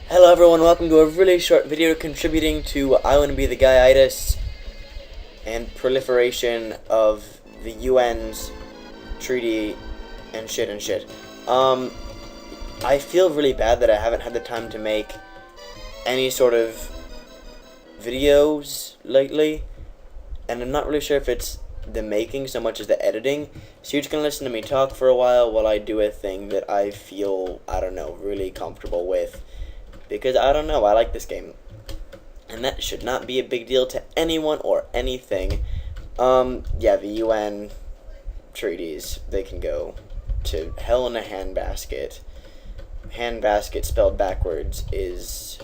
Hello everyone, welcome to a really short video contributing to I Want to Be the Guy-itis and proliferation of the UN's treaty and shit. I feel really bad that I haven't had the time to make any sort of videos lately, and I'm not really sure if it's the making so much as the editing, so you're just gonna listen to me talk for a while I do a thing that I feel, really comfortable with. Because, I like this game. And that should not be a big deal to anyone or anything. Yeah, the UN treaties, they can go to hell in a handbasket. Handbasket spelled backwards is...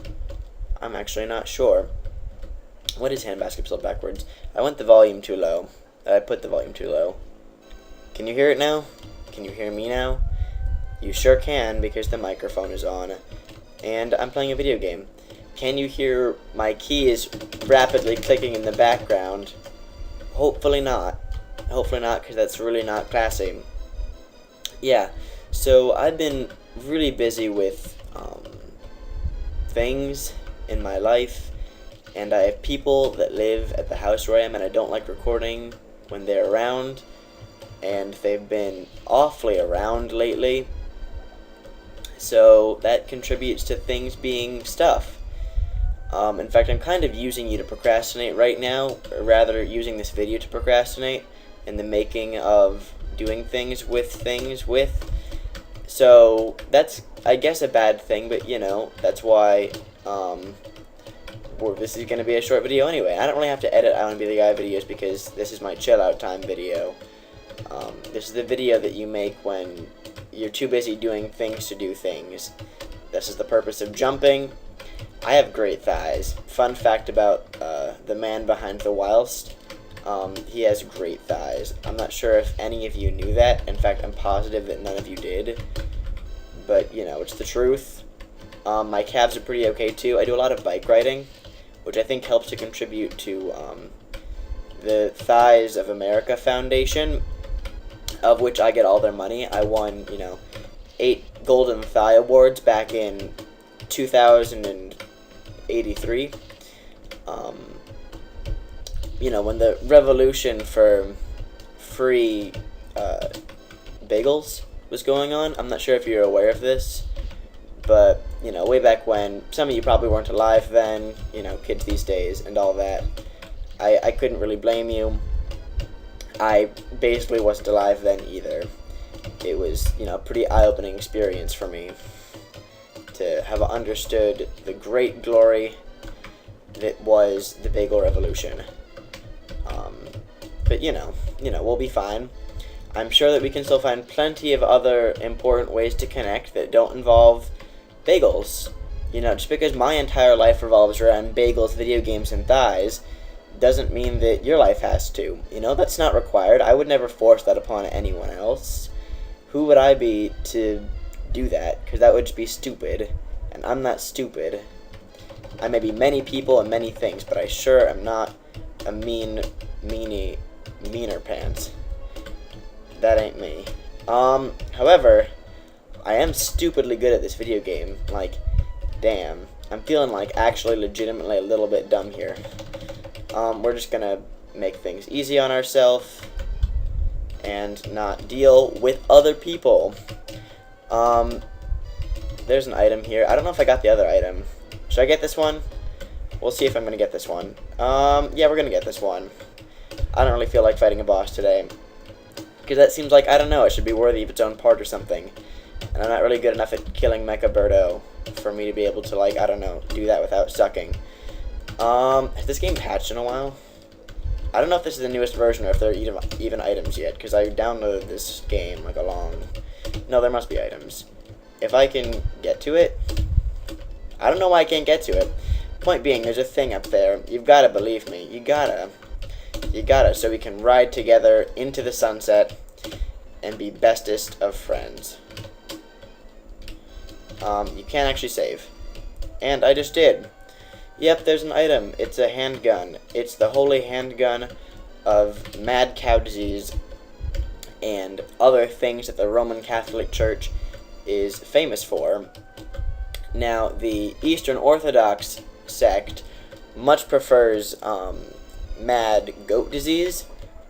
I'm actually not sure. What is handbasket spelled backwards? I went the volume too low. I put the volume too low. Can you hear it now? Can you hear me now? You sure can, because the microphone is on. And I'm playing a video game. Can you hear my keys rapidly clicking in the background? Hopefully not. Hopefully not, because that's really not classy. Yeah, so I've been really busy with things in my life, and I have people that live at the house where I am, and I don't like recording when they're around, and they've been awfully around lately. So that contributes to things being stuff. In fact, I'm kind of using you to procrastinate right now, or rather using this video to procrastinate in the making of doing things with. So that's, I guess, a bad thing, but that's why this is going to be a short video anyway. I don't really have to edit I Want to Be the Guy videos because this is my chill out time video. This is the video that you make when you're too busy doing things to do things. This is the purpose of jumping. I have great thighs. Fun fact about the man behind the Whiilst. He has great thighs. I'm not sure if any of you knew that. In fact, I'm positive that none of you did. But, it's the truth. My calves are pretty okay, too. I do a lot of bike riding, which I think helps to contribute to the Thighs of America Foundation, of which I get all their money. I won, 8 Golden Thigh Awards back in 2083. When the revolution for free bagels was going on. I'm not sure if you're aware of this, but, way back when, some of you probably weren't alive then, kids these days and all that. I couldn't really blame you. I basically wasn't alive then either. It was, a pretty eye-opening experience for me to have understood the great glory that was the bagel revolution. But, we'll be fine. I'm sure that we can still find plenty of other important ways to connect that don't involve bagels. Just because my entire life revolves around bagels, video games, and thighs doesn't mean that your life has to. That's not required. I would never force that upon anyone else. Who would I be to do that? Because that would just be stupid. And I'm not stupid. I may be many people and many things, but I sure am not a meaner pants. That ain't me. However, I am stupidly good at this video game. Like, damn. I'm feeling like actually legitimately a little bit dumb here. We're just gonna make things easy on ourselves and not deal with other people. There's an item here. I don't know if I got the other item. Should I get this one? We'll see if I'm gonna get this one. Yeah, we're gonna get this one. I don't really feel like fighting a boss today, because that seems like, it should be worthy of its own part or something. And I'm not really good enough at killing Mecha Birdo for me to be able to, do that without sucking. Has this game patched in a while? I don't know if this is the newest version or if there are even items yet, because I downloaded this game, No, there must be items. If I can get to it... I don't know why I can't get to it. Point being, there's a thing up there. You've got to believe me. You gotta, so we can ride together into the sunset and be bestest of friends. You can't actually save. And I just did. Yep, there's an item. It's a handgun. It's the holy handgun of mad cow disease and other things that the Roman Catholic Church is famous for. Now, the Eastern Orthodox sect much prefers mad goat disease,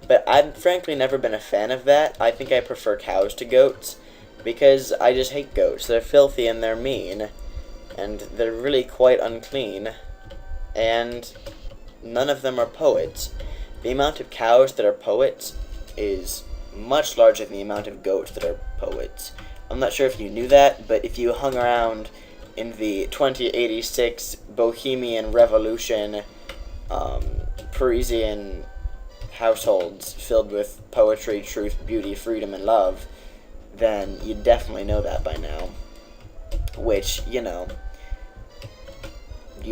but I've frankly never been a fan of that. I think I prefer cows to goats, because I just hate goats. They're filthy and they're mean, and they're really quite unclean, and none of them are poets. The amount of cows that are poets is much larger than the amount of goats that are poets. I'm not sure if you knew that, but if you hung around in the 2086 Bohemian Revolution Parisian households filled with poetry, truth, beauty, freedom, and love, then you definitely know that by now. Which, you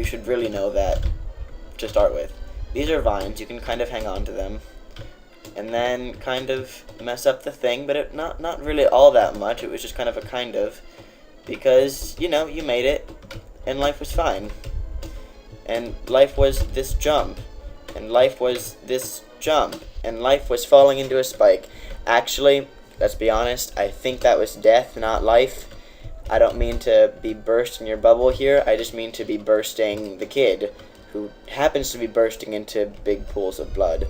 should really know that to start with. These are vines, you can kind of hang on to them, and then kind of mess up the thing, but not really all that much. It was just kind of a kind of, because, you made it, and life was fine. And life was this jump, and life was this jump, and life was falling into a spike. Actually, let's be honest, I think that was death, not life. I don't mean to be bursting your bubble here, I just mean to be bursting the kid, who happens to be bursting into big pools of blood.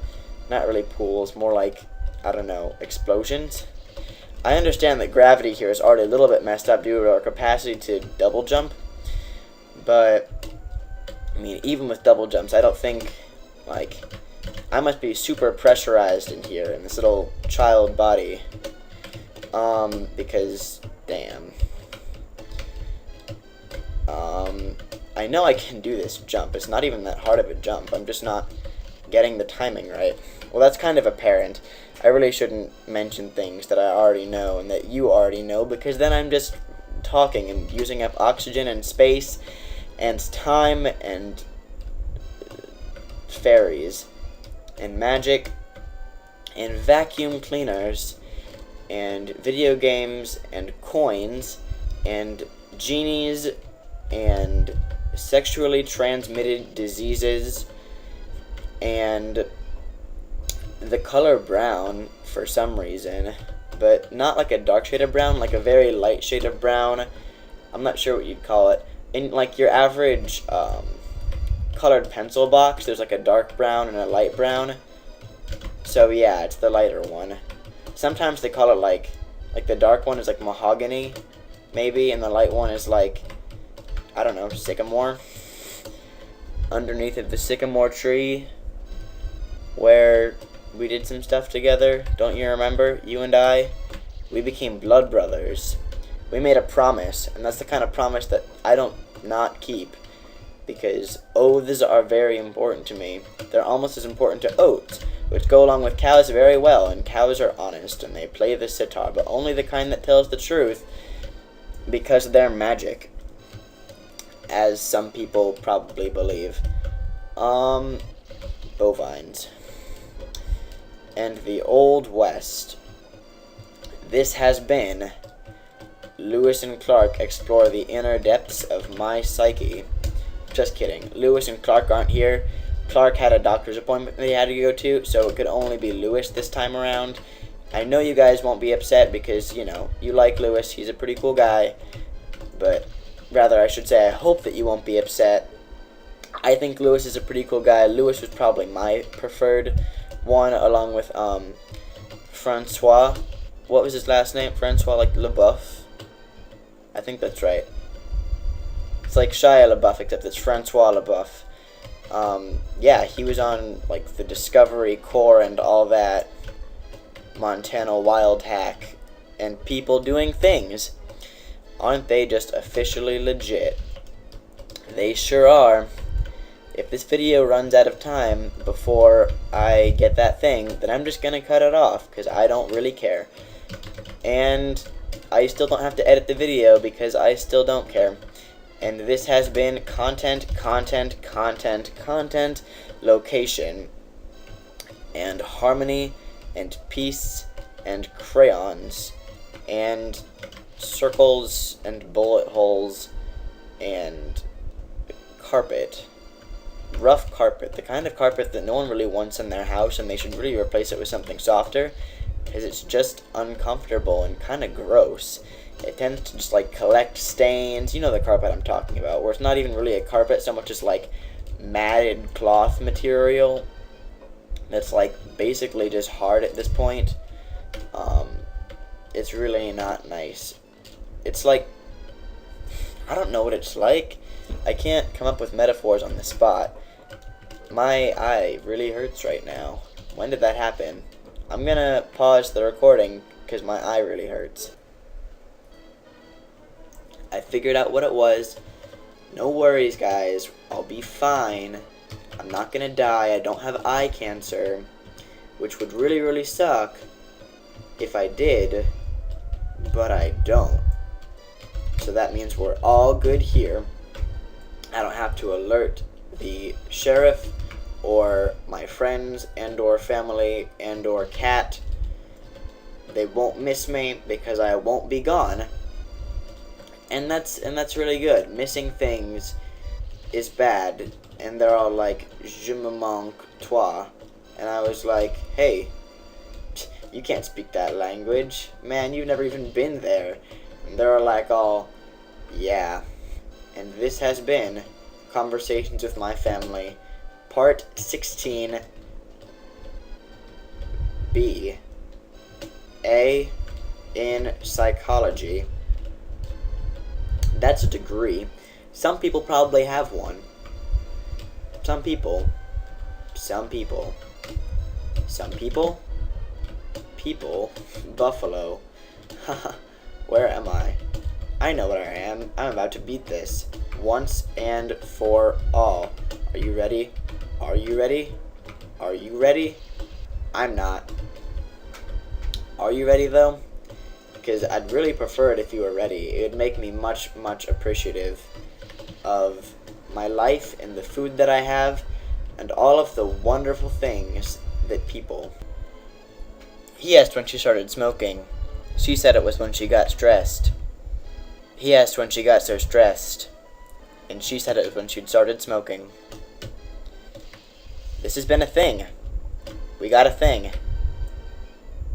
Not really pools, more like, I don't know, explosions? I understand that gravity here is already a little bit messed up due to our capacity to double jump, but, even with double jumps, I don't think, I must be super pressurized in here, in this little child body, because, damn. I know I can do this jump. It's not even that hard of a jump. I'm just not getting the timing right. Well, that's kind of apparent. I really shouldn't mention things that I already know and that you already know, because then I'm just talking and using up oxygen and space and time and fairies and magic and vacuum cleaners and video games and coins and genies and sexually transmitted diseases and the color brown for some reason, but not like a dark shade of brown, like a very light shade of brown. I'm not sure what you'd call it. In like your average colored pencil box, there's like a dark brown and a light brown. So yeah, it's the lighter one. Sometimes they call it like the dark one is like mahogany, maybe, and the light one is like, I don't know, sycamore. Underneath of the sycamore tree, where we did some stuff together. Don't you remember? You and I, we became blood brothers. We made a promise, and that's the kind of promise that I don't not keep, because oaths are very important to me. They're almost as important to oats, which go along with cows very well, and cows are honest, and they play the sitar, but only the kind that tells the truth, because they're magic, as some people probably believe. Bovines. And the Old West. This has been Lewis and Clark explore the inner depths of my psyche. Just kidding. Lewis and Clark aren't here. Clark had a doctor's appointment that he had to go to, so it could only be Lewis this time around. I know you guys won't be upset because, you like Lewis. He's a pretty cool guy. But, rather, I should say, I hope that you won't be upset. I think Lewis is a pretty cool guy. Lewis was probably my preferred one, along with, Francois. What was his last name? Francois, like, LaBeouf? I think that's right. It's like Shia LaBeouf, except it's Francois LaBeouf. Yeah, he was on, like, the Discovery Corps and all that. Montana Wild Hack. And people doing things. Aren't they just officially legit? They sure are. If this video runs out of time before I get that thing, then I'm just gonna cut it off, because I don't really care. And I still don't have to edit the video, because I still don't care. And this has been content, location, and harmony, and peace, and crayons, and circles, and bullet holes, and carpet. Rough carpet, the kind of carpet that no one really wants in their house, and they should really replace it with something softer, because it's just uncomfortable and kind of gross. it tends to just like collect stains. You know the carpet I'm talking about, where it's not even really a carpet so much as like matted cloth material that's like basically just hard at this point. It's really not nice. It's like, I don't know what it's like. I can't come up with metaphors on the spot. My eye really hurts right now. When did that happen? I'm gonna pause the recording because my eye really hurts. I figured out what it was. No worries, guys. I'll be fine. I'm not gonna die. I don't have eye cancer, which would really, really suck if I did, but I don't. So that means we're all good here. I don't have to alert the sheriff or my friends and or family and or cat. They won't miss me because I won't be gone. And that's really good. Missing things is bad. And they're all like, je me manque toi. And I was like, hey, you can't speak that language. Man, you've never even been there. And they're like all, yeah. And this has been Conversations with My Family, Part 16, B. A in Psychology. That's a degree. Some people probably have one. Some people. People. Buffalo. Haha. Where am I? I know what I am. I'm about to beat this. Once and for all. Are you ready? Are you ready? Are you ready? I'm not. Are you ready though? Because I'd really prefer it if you were ready. It would make me much, much appreciative of my life and the food that I have and all of the wonderful things that people. He asked when she started smoking. She said it was when she got stressed. He asked when she got so stressed. And she said it was when she'd started smoking. This has been a thing. We got a thing.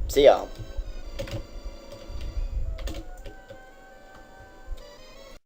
See y'all.